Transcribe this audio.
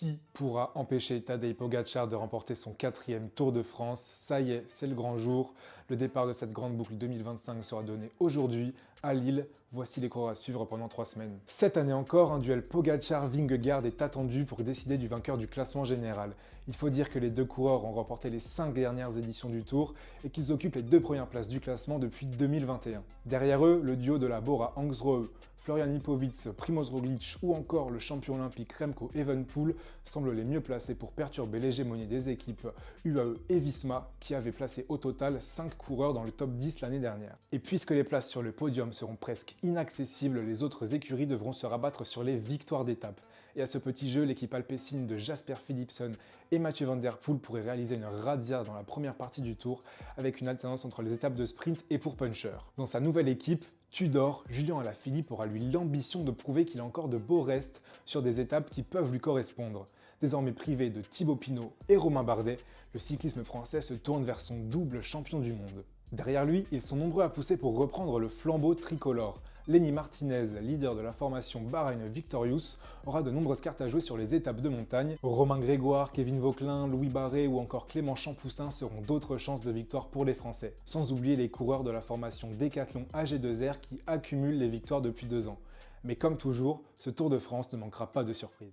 Qui pourra empêcher Tadej Pogačar de remporter son 4e Tour de France? Ça y est, c'est le grand jour. Le départ de cette grande boucle 2025 sera donné aujourd'hui à Lille. Voici les coureurs à suivre pendant 3 semaines. Cette année encore, un duel Pogačar-Vingegaard est attendu pour décider du vainqueur du classement général. Il faut dire que les deux coureurs ont remporté les 5 dernières éditions du Tour et qu'ils occupent les 2 premières places du classement depuis 2021. Derrière eux, le duo de la Bora-Hansgrohe, Florian Ipowicz, Primož Roglič ou encore le champion olympique Remco Evenepoel semblent les mieux placés pour perturber l'hégémonie des équipes UAE et Visma qui avaient placé au total 5 coureurs dans le top 10 l'année dernière. Et puisque les places sur le podium seront presque inaccessibles, les autres écuries devront se rabattre sur les victoires d'étape. Et à ce petit jeu, l'équipe alpecin de Jasper Philipsen et Mathieu Van Der Poel pourrait réaliser une razzia dans la première partie du tour avec une alternance entre les étapes de sprint et pour puncher. Dans sa nouvelle équipe, Tudor, Julien Alaphilippe aura lui l'ambition de prouver qu'il a encore de beaux restes sur des étapes qui peuvent lui correspondre. Désormais privé de Thibaut Pinot et Romain Bardet, le cyclisme français se tourne vers son double champion du monde. Derrière lui, ils sont nombreux à pousser pour reprendre le flambeau tricolore. Lenny Martinez, leader de la formation Bahrain Victorious, aura de nombreuses cartes à jouer sur les étapes de montagne. Romain Grégoire, Kevin Vauquelin, Louis Barré ou encore Clément Champoussin seront d'autres chances de victoire pour les Français. Sans oublier les coureurs de la formation Decathlon AG2R qui accumulent les victoires depuis 2 ans. Mais comme toujours, ce Tour de France ne manquera pas de surprises.